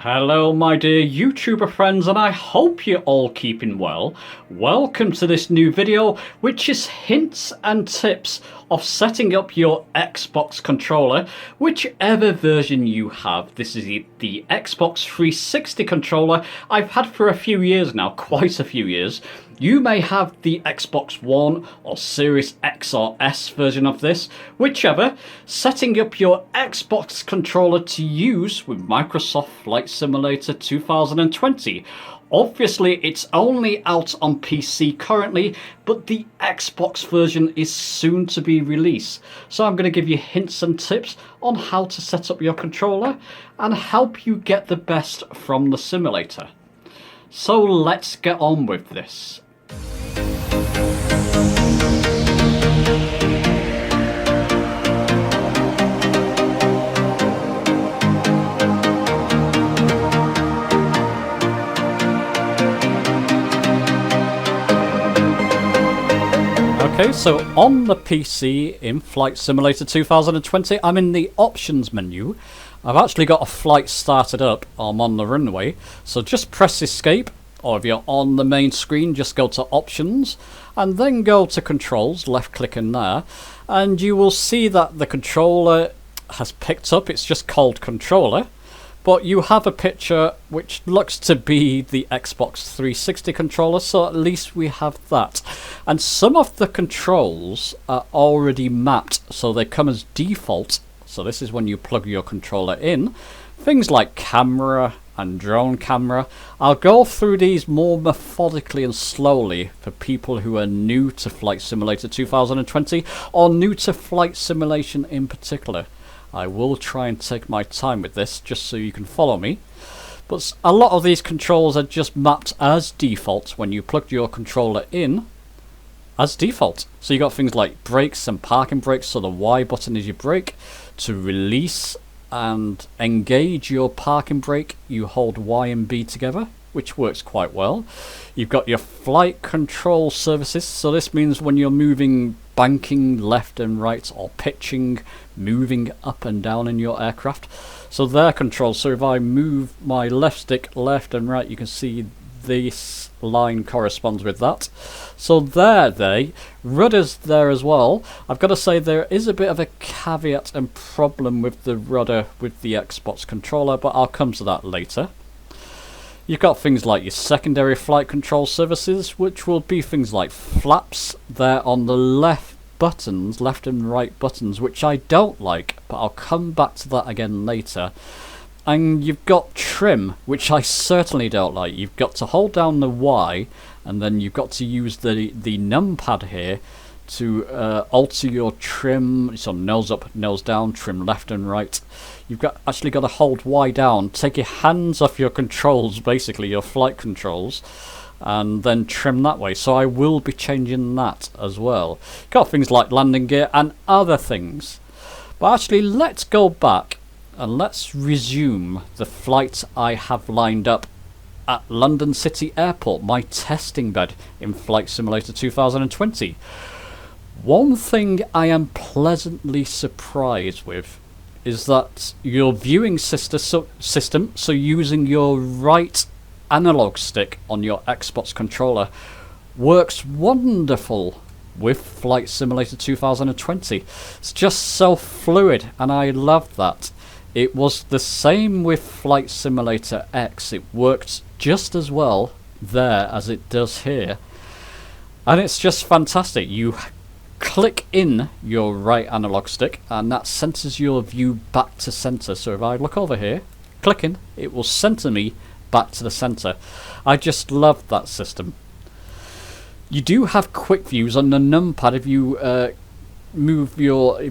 Hello my dear YouTuber friends, and I hope you're all keeping well. Welcome to this new video, which is hints and tips of setting up your Xbox controller, whichever version you have. This is the Xbox 360 controller I've had for a few years now, quite a few years. You may have the Xbox One or Series X or S version of this, whichever. Setting up your Xbox controller to use with Microsoft Flight Simulator 2020. Obviously, it's only out on PC currently, but the Xbox version is soon to be released. So I'm going to give you hints and tips on how to set up your controller and help you get the best from the simulator. So let's get on with this. Okay, so on the PC in Flight Simulator 2020, I'm in the options menu. I've actually got a flight started up. I'm on the runway, so just press escape, or if you're on the main screen, just go to options and then go to controls, left click in there, and you will see that the controller has picked up. It's just called controller, but you have a picture which looks to be the Xbox 360 controller, so at least we have that. And some of the controls are already mapped, so they come as default. So this is when you plug your controller in. Things like camera and drone camera. I'll go through these more methodically and slowly for people who are new to Flight Simulator 2020 or new to flight simulation in particular. I will try and take my time with this just so you can follow me. But a lot of these controls are just mapped as default when you plug your controller in as default. So you got things like brakes and parking brakes, so the Y button is your brake. To release and engage your parking brake, you hold Y and B together, which works quite well. You've got your flight control services, so this means when you're moving, banking left and right, or pitching, moving up and down in your aircraft. So they're controlled, so if I move my left stick left and right, you can see this line corresponds with that. So there they. Rudder's there as well. I've got to say there is a bit of a caveat and problem with the rudder with the Xbox controller, but I'll come to that later. You've got things like your secondary flight control services, which will be things like flaps there on the left buttons, left and right buttons, which I don't like, but I'll come back to that again later. And you've got trim, which I certainly don't like. You've got to hold down the Y, and then you've got to use the numpad here to alter your trim, so nose up, nose down, trim left and right. You've actually got to hold Y down, take your hands off your controls, basically your flight controls, and then trim that way. So I will be changing that as well. Got things like landing gear and other things. But actually, let's go back and let's resume the flight I have lined up at London City Airport, my testing bed in Flight Simulator 2020. One thing I am pleasantly surprised with is that your viewing system, so using your right analog stick on your Xbox controller, works wonderful with Flight Simulator 2020. It's just so fluid, and I love that. It was the same with Flight Simulator X. It worked just as well there as it does here. And it's just fantastic. You click in your right analog stick and that centers your view back to center. So if I look over here, clicking, it will center me back to the center. I just love that system. You do have quick views on the numpad. If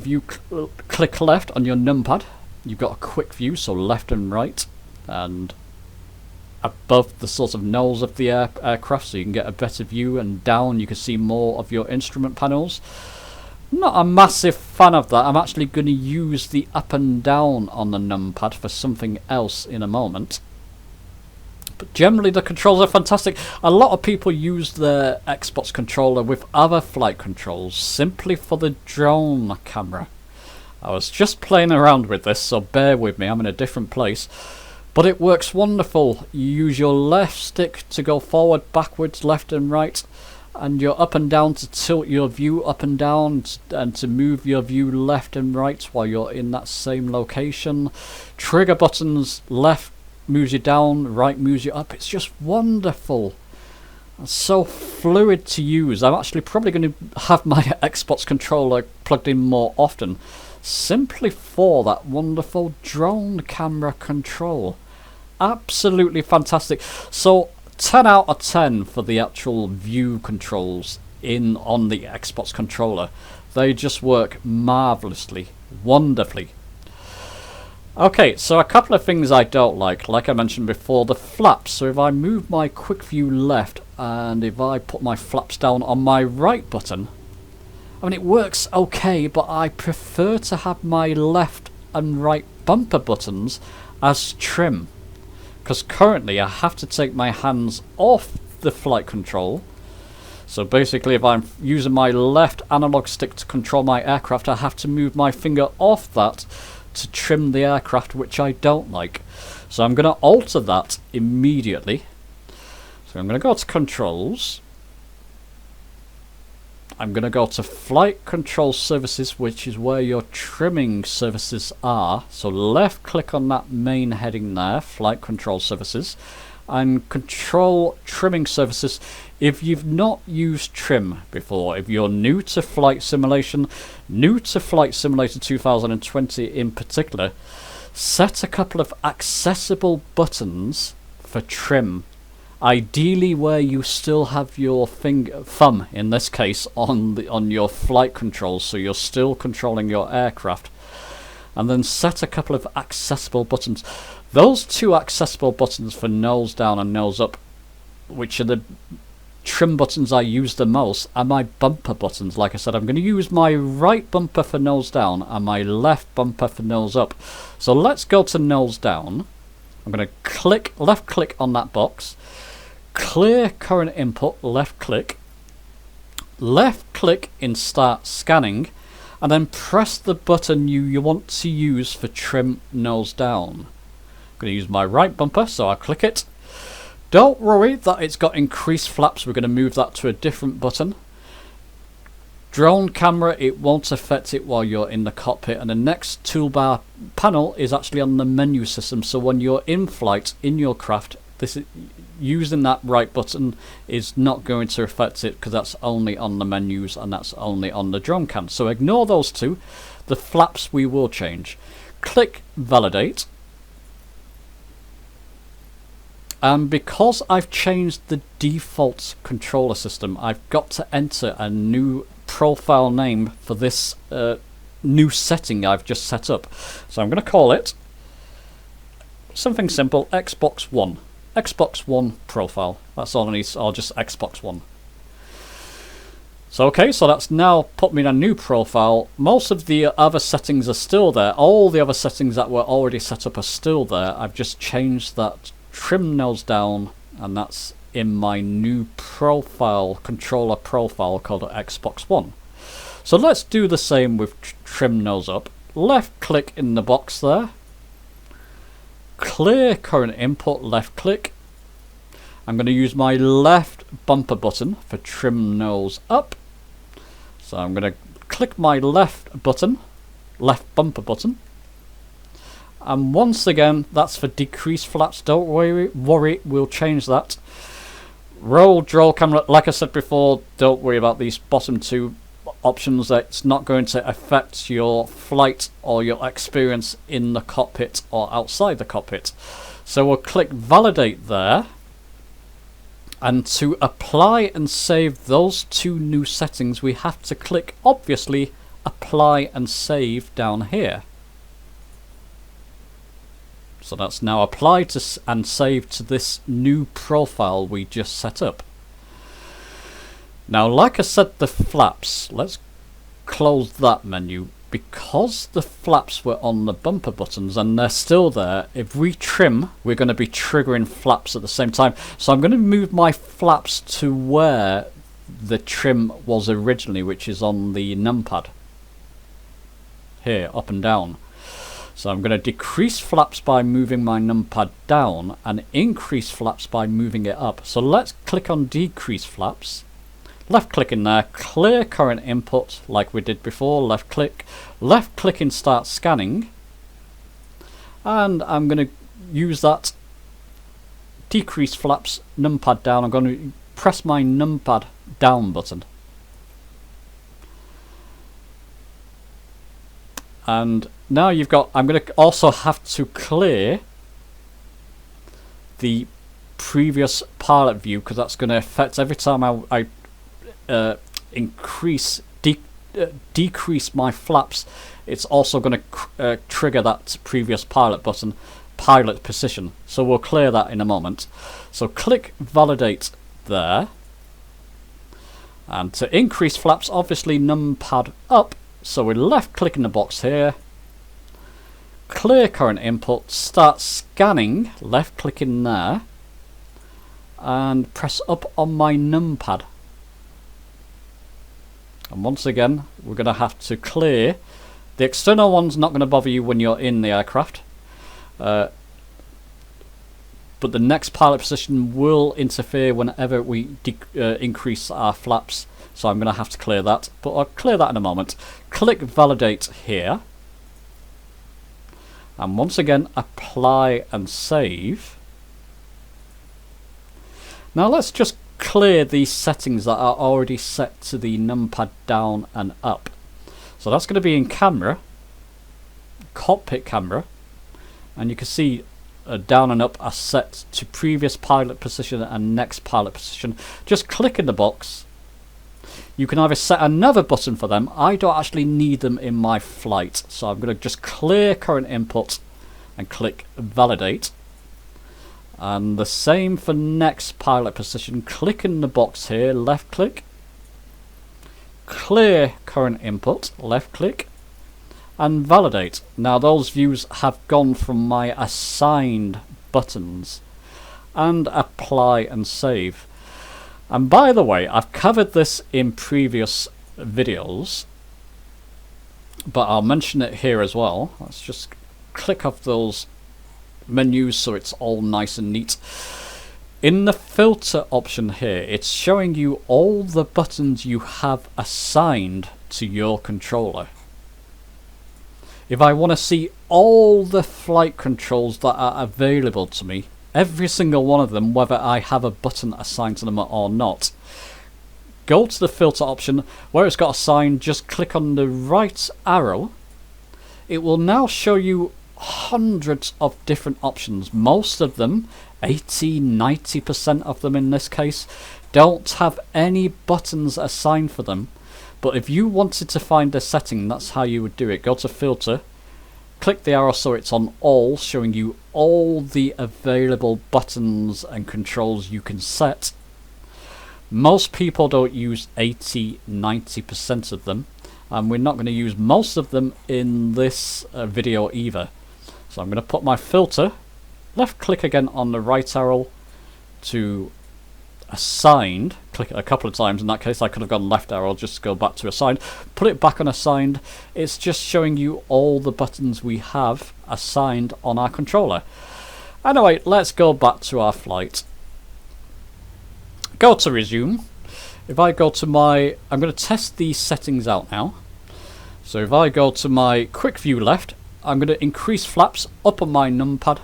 you click left on your numpad, you've got a quick view, so left and right, and above the sort of nose of the aircraft, so you can get a better view, and down you can see more of your instrument panels. Not a massive fan of that. I'm actually going to use the up and down on the numpad for something else in a moment. But generally the controls are fantastic. A lot of people use their Xbox controller with other flight controls simply for the drone camera. I was just playing around with this, so bear with me, I'm in a different place. But it works wonderful. You use your left stick to go forward, backwards, left and right, and your up and down to tilt your view up and down, and to move your view left and right while you're in that same location. Trigger buttons, left moves you down, right moves you up. It's just wonderful. It's so fluid to use. I'm actually probably going to have my Xbox controller plugged in more often, simply for that wonderful drone camera control. Absolutely fantastic. So 10 out of 10 for the actual view controls on the Xbox controller. They just work marvelously, wonderfully. Okay, so a couple of things I don't like I mentioned before, the flaps. So if I move my quick view left and if I put my flaps down on my right button, I mean, it works okay, but I prefer to have my left and right bumper buttons as trim, because currently I have to take my hands off the flight control. So basically, if I'm using my left analog stick to control my aircraft, I have to move my finger off that to trim the aircraft, which I don't like. So I'm going to alter that immediately. So I'm going to go to Controls. I'm going to go to Flight Control Services, which is where your trimming services are. So left click on that main heading there, Flight Control Services, and Control Trimming Services. If you've not used trim before, if you're new to Flight Simulation, new to Flight Simulator 2020 in particular, set a couple of accessible buttons for trim. Ideally where you still have your thumb, in this case, on your flight controls, so you're still controlling your aircraft. And then set a couple of accessible buttons. Those two accessible buttons for nose down and nose up, which are the trim buttons I use the most, are my bumper buttons. Like I said, I'm going to use my right bumper for nose down and my left bumper for nose up. So let's go to nose down. I'm going to left click on that box, clear current input, left click in start scanning, and then press the button you want to use for trim nose down. I'm going to use my right bumper, so I'll click it. Don't worry that it's got increased flaps, we're going to move that to a different button. Drone camera, it won't affect it while you're in the cockpit, and the next toolbar panel is actually on the menu system, so when you're in flight in your craft, using that right button is not going to affect it, because that's only on the menus and that's only on the drone cam. So ignore those two. The flaps we will change. Click validate. And because I've changed the default controller system, I've got to enter a new profile name for this new setting I've just set up. So I'm going to call it something simple, Xbox One. Xbox One profile. That's all I need, or just Xbox One. So okay, so that's now put me in a new profile. Most of the other settings are still there. All the other settings that were already set up are still there. I've just changed that trim nose down, and that's in my new profile, controller profile called Xbox One. So let's do the same with trim nose up. Left click in the box there. Clear current input, left click. I'm going to use my left bumper button for trim nose up. So I'm going to click my left bumper button. And once again, that's for decreased flaps. Don't worry, we'll change that. Roll camera, like I said before, don't worry about these bottom two options. That's not going to affect your flight or your experience in the cockpit or outside the cockpit. So we'll click validate there. And to apply and save those two new settings, we have to click, obviously, apply and save down here. So that's now applied to and saved to this new profile we just set up. Now, like I said, the flaps, let's close that menu. Because the flaps were on the bumper buttons and they're still there, if we trim, we're going to be triggering flaps at the same time. So I'm going to move my flaps to where the trim was originally, which is on the numpad. Here, up and down. So I'm going to decrease flaps by moving my numpad down and increase flaps by moving it up. So let's click on decrease flaps. Left click in there, clear current input like we did before, left click in start scanning. And I'm going to use that decrease flaps numpad down. I'm going to press my numpad down button. And now you've got, I'm going to also have to clear the previous pilot view because that's going to affect every time I decrease my flaps. It's also going to trigger that previous pilot button, pilot position. So we'll clear that in a moment. So click validate there. And to increase flaps, obviously numpad up. So we left click in the box here, clear current input, start scanning, left click in there, and press up on my numpad. And once again, we're going to have to clear. The external one's not going to bother you when you're in the aircraft. But the next pilot position will interfere whenever we increase our flaps. So I'm going to have to clear that, but I'll clear that in a moment. Click validate here. And once again, apply and save. Now let's just clear these settings that are already set to the numpad down and up. So that's going to be in camera, cockpit camera, and you can see down and up are set to previous pilot position and next pilot position. Just click in the box. You can either set another button for them. I don't actually need them in my flight, so I'm going to just clear current input and click validate. And the same for next pilot position. Click in the box here, left click, clear current input, left click, and validate. Now those views have gone from my assigned buttons. And apply and save. And by the way, I've covered this in previous videos, but I'll mention it here as well. Let's just click off those menus so it's all nice and neat. In the filter option here, it's showing you all the buttons you have assigned to your controller. If I want to see all the flight controls that are available to me, every single one of them, whether I have a button assigned to them or not, go to the filter option. Where it's got assigned, just click on the right arrow. It will now show you hundreds of different options. Most of them, 80–90% of them in this case, don't have any buttons assigned for them. But if you wanted to find a setting, that's how you would do it. Go to filter, click the arrow so it's on all, showing you all the available buttons and controls you can set. Most people don't use 80–90% of them, and we're not going to use most of them in this video either. So I'm going to put my filter, left click again on the right arrow to assigned, click it a couple of times. In that case I could have gone left arrow, just go back to assigned, put it back on assigned. It's just showing you all the buttons we have assigned on our controller. Anyway, let's go back to our flight. Go to resume. If I go to my, I'm going to test these settings out now. So if I go to my quick view left, I'm going to increase flaps up on my numpad.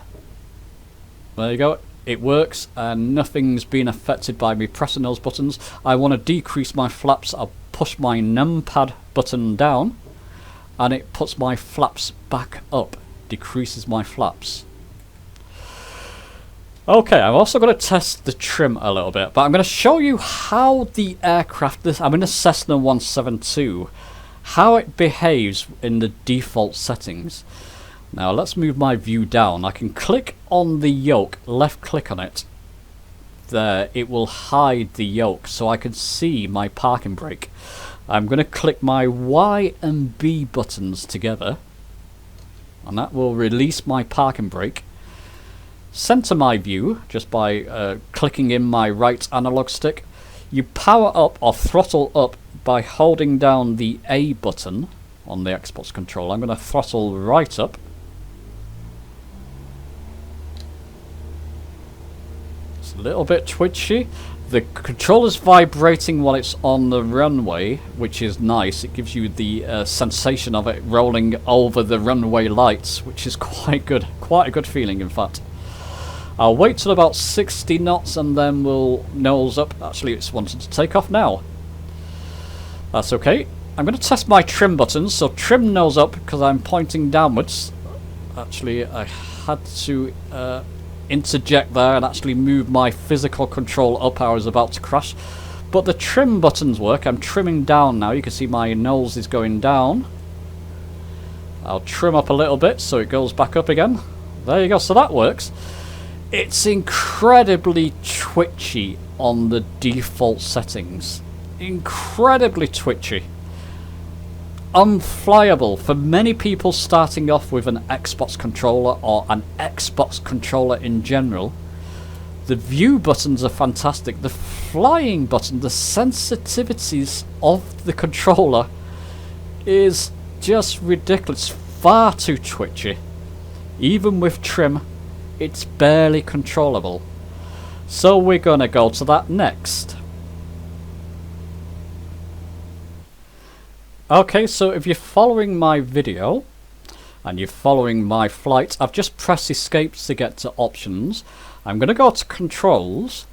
There you go. It works and nothing's been affected by me pressing those buttons. I want to decrease my flaps. I'll push my numpad button down and it puts my flaps back up, decreases my flaps. Okay, I'm also going to test the trim a little bit, but I'm going to show you how the aircraft, I'm in a Cessna 172, how it behaves in the default settings. Now let's move my view down. I can click on the yoke, left click on it. There, it will hide the yoke so I can see my parking brake. I'm going to click my Y and B buttons together, and that will release my parking brake. Center my view just by clicking in my right analog stick. You power up or throttle up by holding down the A button on the Xbox controller. I'm going to throttle right up. a little bit twitchy. The controller's vibrating while it's on the runway, which is nice. It gives you the sensation of it rolling over the runway lights, which is quite good. Quite a good feeling, in fact. I'll wait till about 60 knots and then we'll nose up. Actually, it's wanting to take off now. That's okay. I'm going to test my trim buttons. So trim nose up because I'm pointing downwards. Actually, I had to interject there and actually move my physical control up. I was about to crash. But the trim buttons work. I'm trimming down now. You can see my nose is going down. I'll trim up a little bit so it goes back up again. There you go. So that works. It's incredibly twitchy on the default settings. Incredibly twitchy. Unflyable for many people starting off with an Xbox controller or an Xbox controller in general. The view buttons are fantastic. The flying button, the sensitivities of the controller is just ridiculous. Far too twitchy. Even with trim, it's barely controllable. So we're going to go to that next. Okay, so if you're following my video and you're following my flight, I've just pressed escape to get to options. I'm going to go to controls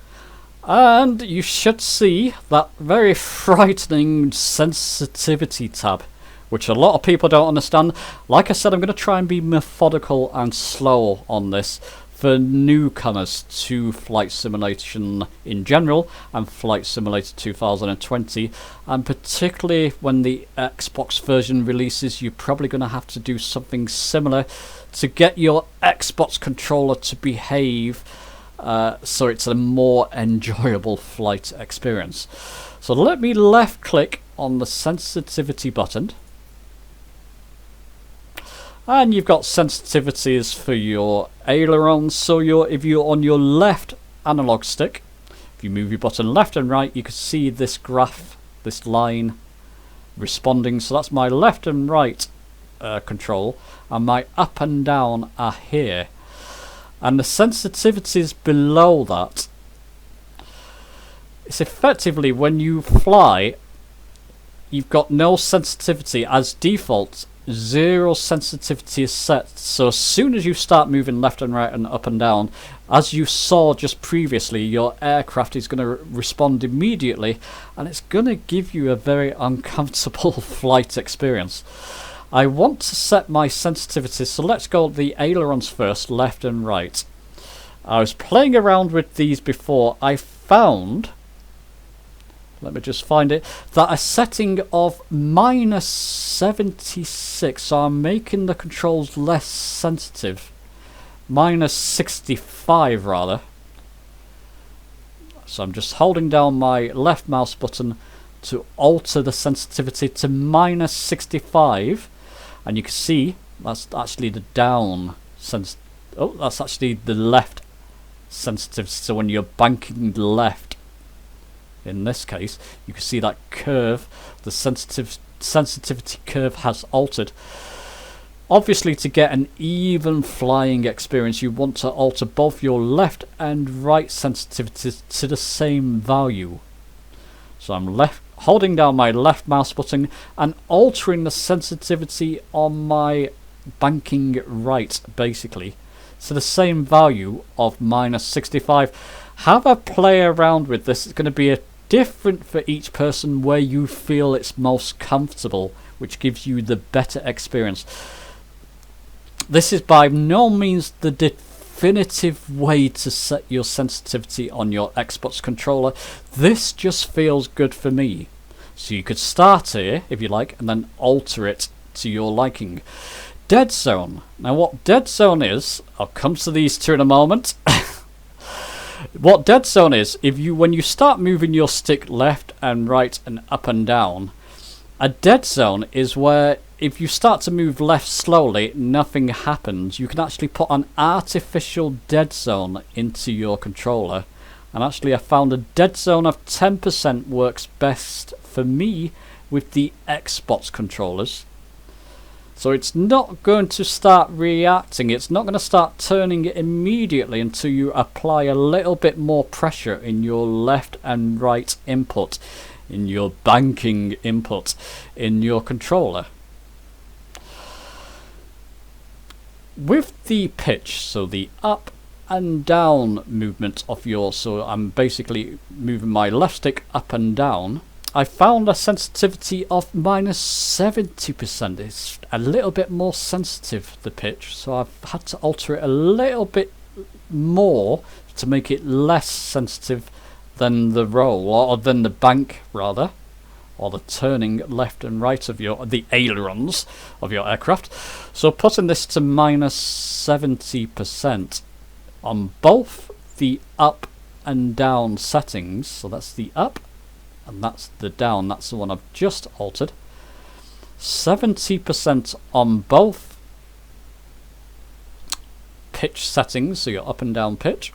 and you should see that very frightening sensitivity tab, which a lot of people don't understand. Like I said, I'm going to try and be methodical and slow on this for newcomers to Flight Simulation in general and Flight Simulator 2020, and particularly when the Xbox version releases, you're probably going to have to do something similar to get your Xbox controller to behave so it's a more enjoyable flight experience. So let me left click on the sensitivity button. And you've got sensitivities for your ailerons. So if you're on your left analog stick, if you move your button left and right, you can see this graph, this line responding. So that's my left and right control, and my up and down are here. And the sensitivities below that, it's effectively when you fly, you've got no sensitivity as default. Zero sensitivity is set, so as soon as you start moving left and right and up and down, as you saw just previously, your aircraft is going to respond immediately and it's going to give you a very uncomfortable flight experience. I want to set my sensitivities, so let's go the ailerons first, left and right. I was playing around with these before. I found, let me just find it, that a setting of -76, so I'm making the controls less sensitive. -65 rather. So I'm just holding down my left mouse button to alter the sensitivity to -65, and you can see that's actually the down that's actually the left sensitivity. So when you're banking left, in this case, you can see that curve, the sensitivity curve has altered. Obviously, to get an even flying experience, you want to alter both your left and right sensitivities to the same value. So I'm holding down my left mouse button and altering the sensitivity on my banking right, basically, to the same value of -65. Have a play around with this. It's going to be different for each person where you feel it's most comfortable, which gives you the better experience. This is by no means the definitive way to set your sensitivity on your Xbox controller. This just feels good for me. So you could start here if you like and then alter it to your liking. Dead zone. Now what dead zone is, I'll come to these two in a moment. What dead zone is, when you start moving your stick left and right and up and down, a dead zone is where if you start to move left slowly, nothing happens. You can actually put an artificial dead zone into your controller. And actually I found a dead zone of 10% works best for me with the Xbox controllers. So it's not going to start reacting, it's not going to start turning immediately until you apply a little bit more pressure in your left and right input, in your banking input, in your controller. With the pitch, so the up and down movement of yours, so I'm basically moving my left stick up and down, I found a sensitivity of -70%. It's a little bit more sensitive, the pitch, so I've had to alter it a little bit more to make it less sensitive than the roll, or than the bank rather, or the turning left and right of the ailerons of your aircraft. So putting this to -70% on both the up and down settings, so that's the up and that's the down, that's the one I've just altered. 70% on both pitch settings, so your up and down pitch,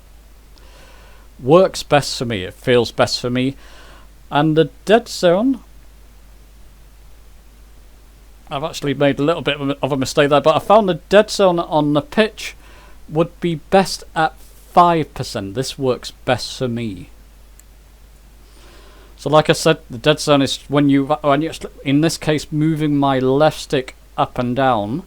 works best for me, it feels best for me. And the dead zone, I've actually made a little bit of a mistake there, but I found the dead zone on the pitch would be best at 5%. This works best for me. So like I said, the dead zone is when you in this case, moving my left stick up and down,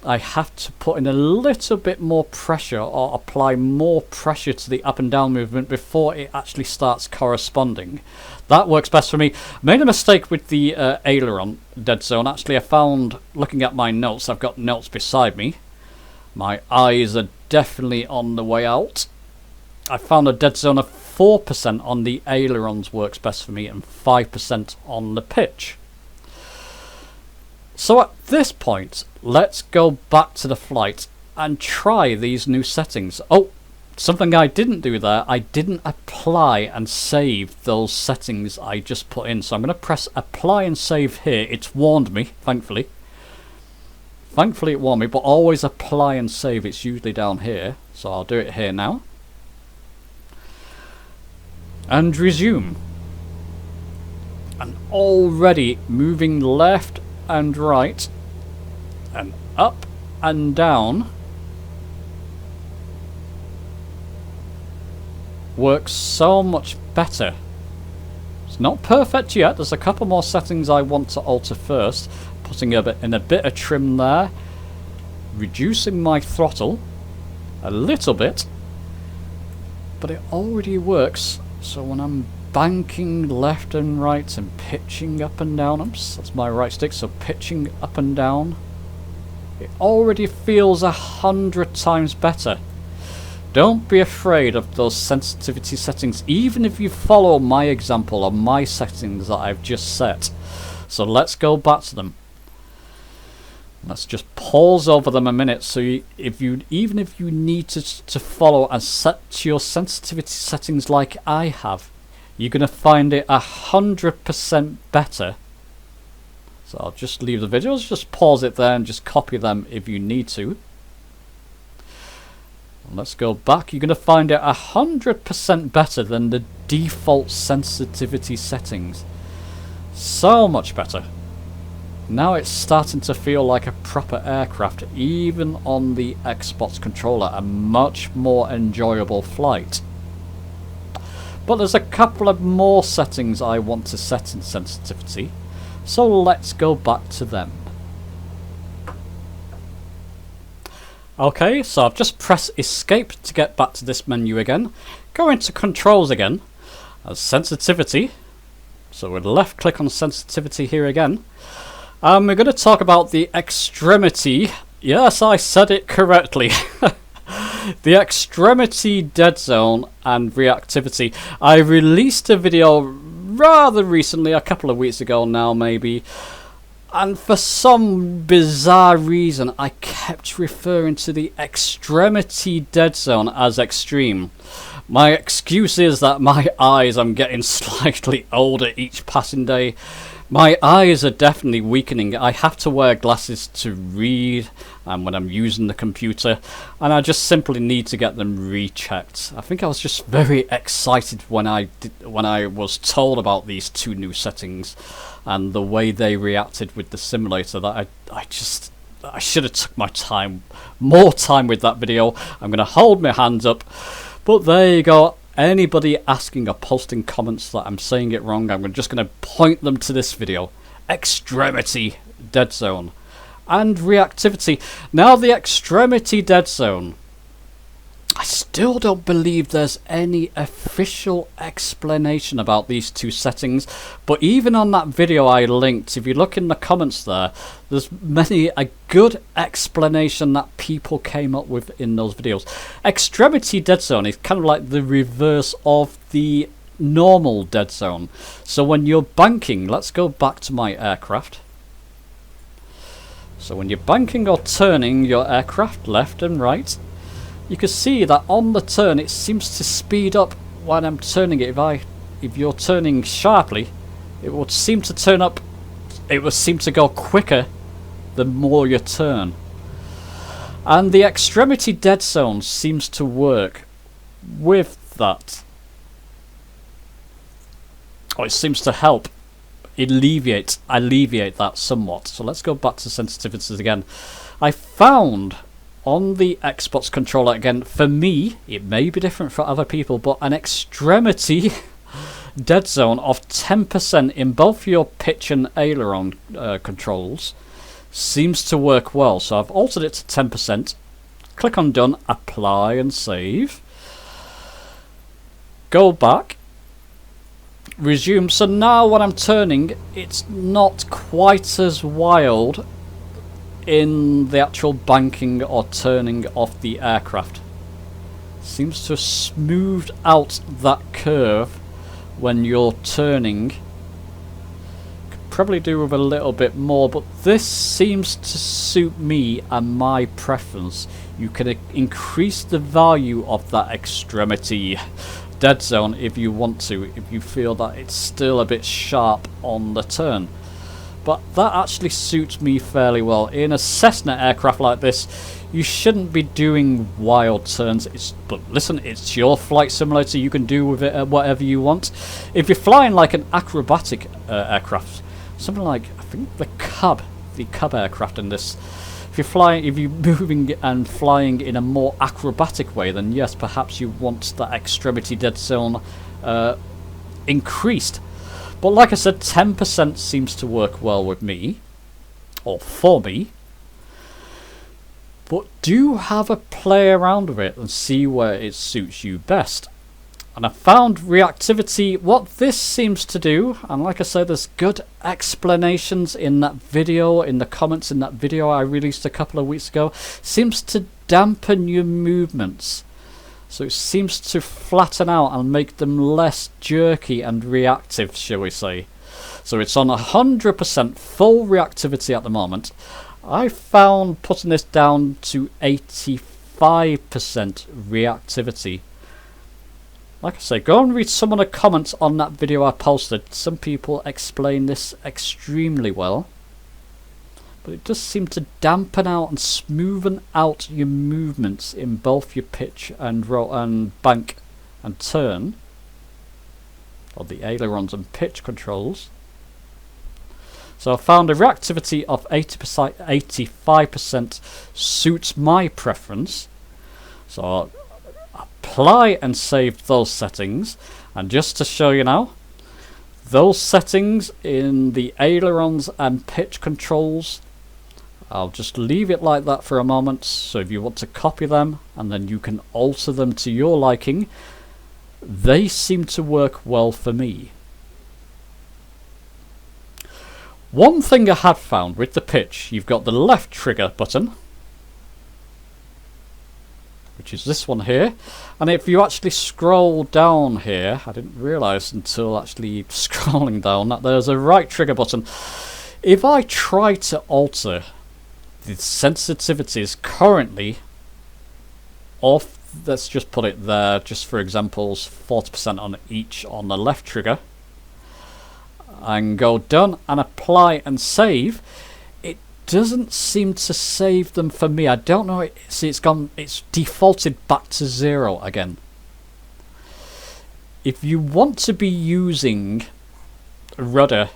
I have to put in a little bit more pressure, or apply more pressure to the up and down movement before it actually starts corresponding. That works best for me. Made a mistake with the aileron dead zone. Actually, I found, looking at my notes, I've got notes beside me. My eyes are definitely on the way out. I found a dead zone of 4% on the ailerons works best for me, and 5% on the pitch. So at this point, let's go back to the flight and try these new settings. Oh, something I didn't do there, I didn't apply and save those settings I just put in. So I'm going to press apply and save here. It's warned me, thankfully. Thankfully it warned me, but always apply and save. It's usually down here. So I'll do it here now. And resume. And already moving left and right and up and down works so much better. It's not perfect yet, there's a couple more settings I want to alter first. Putting in a bit of trim there, reducing my throttle a little bit, but it already works. So when I'm banking left and right and pitching up and down, that's my right stick, so pitching up and down, it already feels 100 times better. Don't be afraid of those sensitivity settings, even if you follow my example or my settings that I've just set. So let's go back to them. Let's just pause over them a minute. So even if you need to follow and set your sensitivity settings like I have, you're going to find it 100% better. So I'll just leave the video, just pause it there and just copy them if you need to. And let's go back. You're going to find it 100% better than the default sensitivity settings. So much better. Now it's starting to feel like a proper aircraft, even on the Xbox controller, a much more enjoyable flight. But there's a couple of more settings I want to set in sensitivity, so let's go back to them. Okay, so I've just pressed escape to get back to this menu again. Go into controls again, as sensitivity, so we'll left click on sensitivity here again. We're going to talk about the extremity. Yes, I said it correctly. The extremity dead zone and reactivity. I released a video rather recently, a couple of weeks ago now maybe, and for some bizarre reason I kept referring to the extremity dead zone as extreme. My excuse is that my eyes, I'm getting slightly older each passing day. My eyes are definitely weakening. I have to wear glasses to read when I'm using the computer, and I just simply need to get them rechecked. I think I was just very excited when I was told about these two new settings and the way they reacted with the simulator, that I should have took more time with that video. I'm going to hold my hands up, but there you go. Anybody asking or posting comments that I'm saying it wrong, I'm just going to point them to this video. Extremity dead zone and reactivity. Now the extremity dead zone, I still don't believe there's any official explanation about these two settings, but even on that video I linked, if you look in the comments there's a good explanation that people came up with in those videos. Extremity dead zone is kind of like the reverse of the normal dead zone. So when you're banking, let's go back to my aircraft. So when you're banking or turning your aircraft left and right, you can see that on the turn it seems to speed up when I'm turning it. If you're turning sharply, it would seem to turn up. It would seem to go quicker the more you turn. And the extremity dead zone seems to work with that. Or it seems to help alleviate that somewhat. So let's go back to sensitivities again. I found on the Xbox controller, again, for me, it may be different for other people, but an extremity dead zone of 10% in both your pitch and aileron controls seems to work well. So I've altered it to 10%. Click on done, apply and save. Go back. Resume. So now when I'm turning, it's not quite as wild in the actual banking or turning of the aircraft. Seems to have smoothed out that curve when you're turning. Could probably do with a little bit more, but this seems to suit me and my preference. You can increase the value of that extremity dead zone if you want to, if you feel that it's still a bit sharp on the turn. But that actually suits me fairly well. In a Cessna aircraft like this, you shouldn't be doing wild turns. But listen, it's your flight simulator. You can do with it whatever you want. If you're flying like an acrobatic aircraft, something like, I think the Cub aircraft in this, if you're moving and flying in a more acrobatic way, then yes, perhaps you want that extremity dead zone increased. But like I said, 10% seems to work well with me, or for me. But do have a play around with it and see where it suits you best. And I found reactivity, what this seems to do, and like I said, there's good explanations in that video, in the comments in that video I released a couple of weeks ago, seems to dampen your movements. So it seems to flatten out and make them less jerky and reactive, shall we say. So it's on 100% full reactivity at the moment. I found putting this down to 85% reactivity. Like I say, go and read some of the comments on that video I posted. Some people explain this extremely well. But it does seem to dampen out and smoothen out your movements in both your pitch and roll and bank and turn, or the ailerons and pitch controls. So I found a reactivity of 85% suits my preference. So I'll apply and save those settings, and just to show you now, those settings in the ailerons and pitch controls, I'll just leave it like that for a moment, so if you want to copy them and then you can alter them to your liking, they seem to work well for me. One thing I have found with the pitch, you've got the left trigger button, which is this one here, and if you actually scroll down here, I didn't realise until actually scrolling down that there's a right trigger button. If I try to alter the sensitivities currently off, let's just put it there just for examples, 40% on each on the left trigger, and go done and apply and save, it doesn't seem to save them for me. I don't know. See, it's defaulted back to 0 again. If you want to be using rudder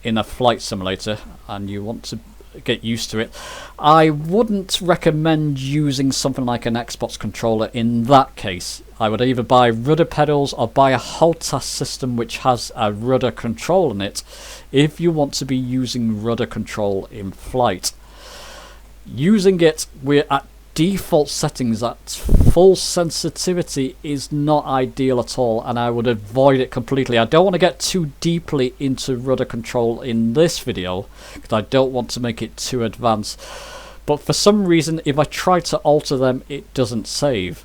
in a flight simulator and you want to get used to it, I wouldn't recommend using something like an Xbox controller in that case. I would either buy rudder pedals or buy a HOTAS system which has a rudder control in it if you want to be using rudder control in flight. Using it at default settings at full sensitivity is not ideal at all, and I would avoid it completely. I don't want to get too deeply into rudder control in this video because I don't want to make it too advanced, but for some reason if I try to alter them it doesn't save.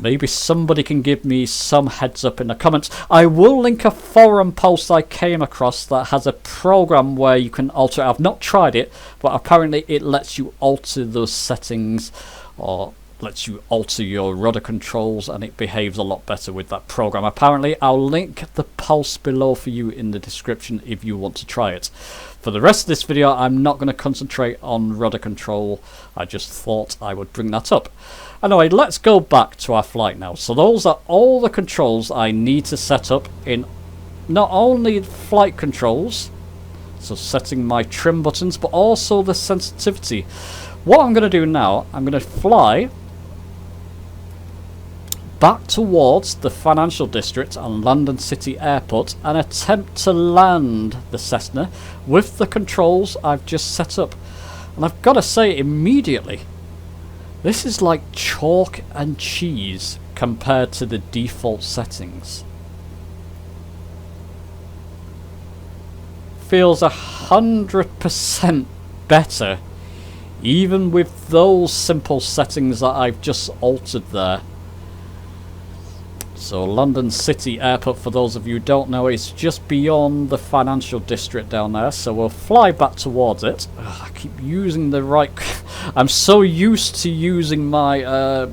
Maybe somebody can give me some heads up in the comments. I will link a forum post I came across that has a program where you can alter it. I've not tried it, but apparently it lets you alter those settings or lets you alter your rudder controls, and it behaves a lot better with that program. Apparently, I'll link the post below for you in the description if you want to try it. For the rest of this video, I'm not going to concentrate on rudder control. I just thought I would bring that up. Anyway, let's go back to our flight now. So those are all the controls I need to set up in not only flight controls, so setting my trim buttons, but also the sensitivity. What I'm going to do now, I'm going to fly back towards the financial district and London City Airport and attempt to land the Cessna with the controls I've just set up. And I've got to say immediately, this is like chalk and cheese compared to the default settings. Feels 100% better, even with those simple settings that I've just altered there. So London City Airport, for those of you who don't know, is just beyond the financial district down there, so we'll fly back towards it. Ugh, I keep using the right... I'm so used to using my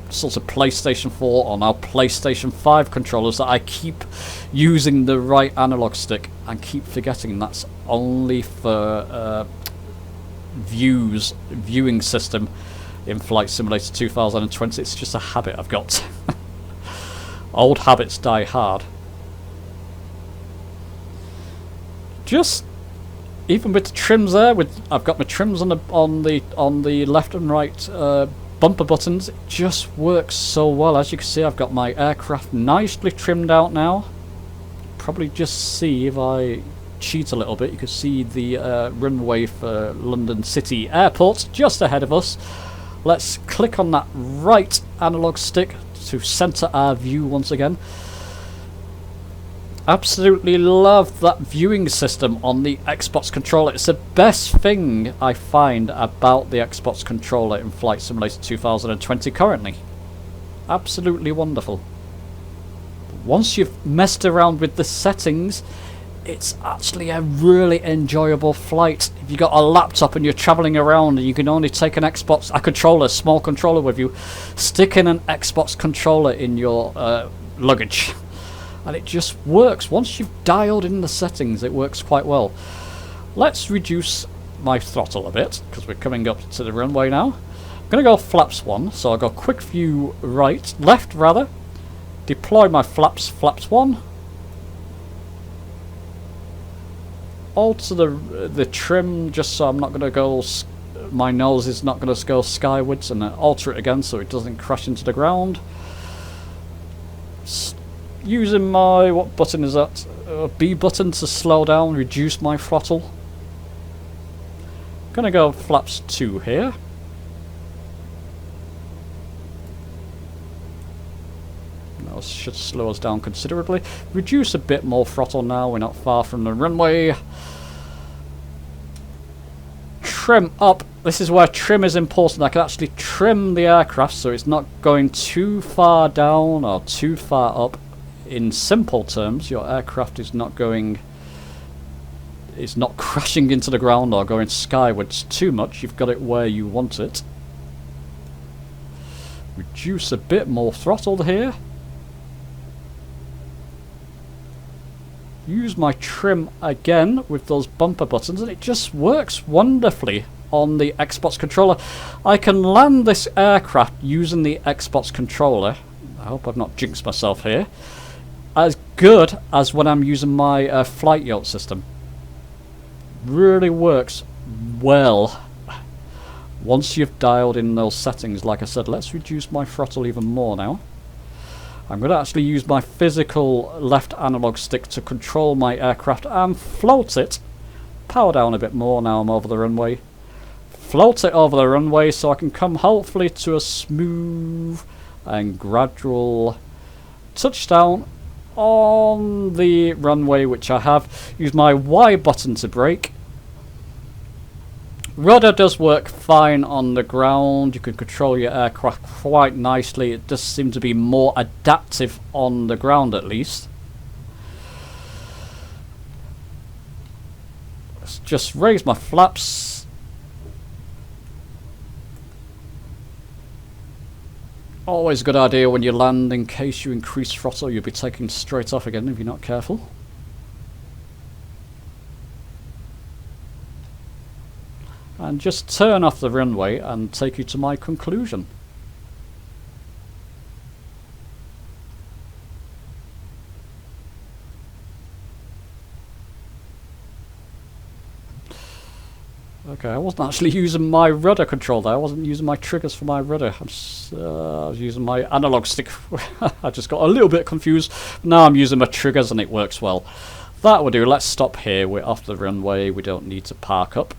sort of PlayStation 4 or now PlayStation 5 controllers that I keep using the right analog stick and keep forgetting that's only for viewing system in Flight Simulator 2020. It's just a habit I've got. Old habits die hard. Just even with the trims there, I've got my trims on the left and right bumper buttons. It just works so well. As you can see, I've got my aircraft nicely trimmed out now. Probably just see if I cheat a little bit. You can see the runway for London City Airport just ahead of us. Let's click on that right analog stick to center our view once again. Absolutely love that viewing system on the Xbox controller. It's the best thing I find about the Xbox controller in Flight Simulator 2020 currently. Absolutely wonderful. Once you've messed around with the settings, it's actually a really enjoyable flight. If you've got a laptop and you're travelling around and you can only take an Xbox, a controller, small controller with you, stick in an Xbox controller in your luggage. And it just works. Once you've dialed in the settings, it works quite well. Let's reduce my throttle a bit, because we're coming up to the runway now. I'm going to go flaps 1, so I'll go quick view left rather. Deploy my flaps 1. Alter the trim just so I'm not going to go, my nose is not going to go skywards, and then alter it again so it doesn't crash into the ground. Using my, what button is that? B button to slow down, reduce my throttle. Gonna go flaps 2 here. That should slow us down considerably. Reduce a bit more throttle now, we're not far from the runway. Trim up. This is where trim is important. I can actually trim the aircraft so it's not going too far down or too far up. In simple terms, your aircraft is not going... it's not crashing into the ground or going skywards too much. You've got it where you want it. Reduce a bit more throttle here. use my trim again with those bumper buttons, and it just works wonderfully on the Xbox controller. I can land this aircraft using the Xbox controller. I hope I've not jinxed myself here. As good as when I'm using my flight yacht system. Really works well. Once you've dialed in those settings, like I said, let's reduce my throttle even more now. I'm going to actually use my physical left analog stick to control my aircraft and float it. Power down a bit more now I'm over the runway. Float it over the runway so I can come hopefully to a smooth and gradual touchdown on the runway, which I have. Use my Y button to brake. Rudder does work fine on the ground. You can control your aircraft quite nicely. It does seem to be more adaptive on the ground, at least. Let's just raise my flaps. Always a good idea when you land, in case you increase throttle, you'll be taking straight off again if you're not careful. And just turn off the runway and take you to my conclusion. Okay, I wasn't actually using my rudder control there. I wasn't using my triggers for my rudder. I was using my analog stick. I just got a little bit confused. Now I'm using my triggers and it works well. That will do. Let's stop here. We're off the runway. We don't need to park up.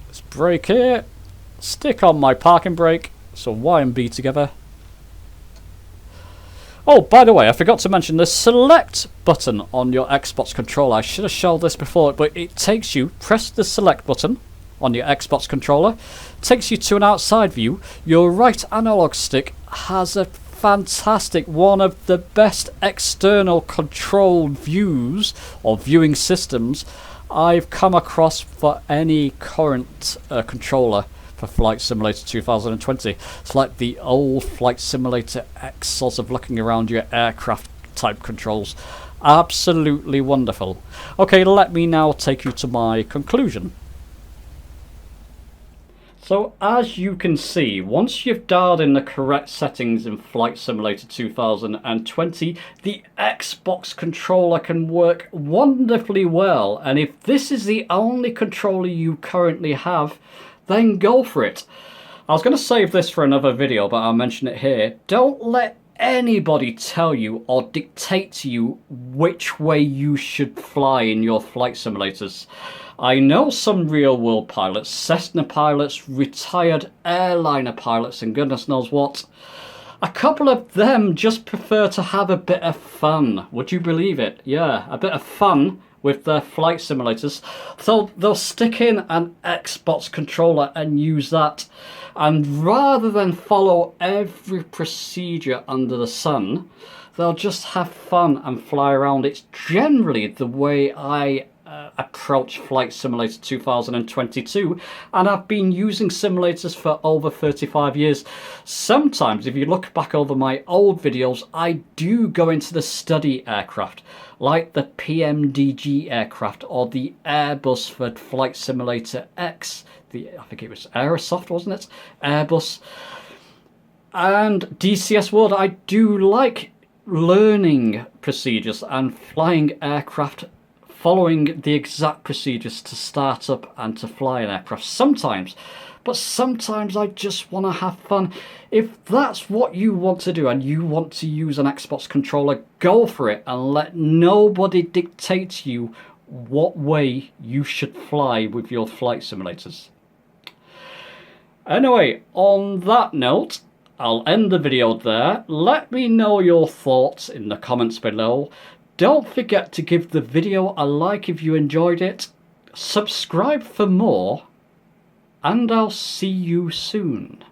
Let's brake here. Stick on my parking brake. So Y and B together. Oh, by the way, I forgot to mention the select button on your Xbox controller. I should have shown this before, but it takes you, press the select button on your Xbox controller, takes you to an outside view. Your right analog stick has a fantastic, one of the best external controlled views or viewing systems I've come across for any current controller for Flight Simulator 2020. It's like the old Flight Simulator X, sort of looking around your aircraft type controls. Absolutely wonderful. Okay, let me now take you to my conclusion. So as you can see, once you've dialed in the correct settings in Flight Simulator 2020, the Xbox controller can work wonderfully well. And if this is the only controller you currently have, then go for it. I was going to save this for another video, but I'll mention it here. Don't let anybody tell you or dictate to you which way you should fly in your flight simulators. I know some real-world pilots, Cessna pilots, retired airliner pilots, and goodness knows what. A couple of them just prefer to have a bit of fun. Would you believe it? Yeah, a bit of fun with their flight simulators. So they'll stick in an Xbox controller and use that. And rather than follow every procedure under the sun, they'll just have fun and fly around. It's generally the way I approach Flight Simulator 2022, and I've been using simulators for over 35 years. Sometimes, if you look back over my old videos, I do go into the study aircraft, like the PMDG aircraft or the Airbus for Flight Simulator X. I think it was Aerosoft, wasn't it? Airbus. And DCS World, I do like learning procedures and flying aircraft, following the exact procedures to start up and to fly an aircraft sometimes. But sometimes I just want to have fun. If that's what you want to do and you want to use an Xbox controller, go for it and let nobody dictate to you what way you should fly with your flight simulators. Anyway, on that note, I'll end the video there. Let me know your thoughts in the comments below. Don't forget to give the video a like if you enjoyed it, subscribe for more, and I'll see you soon.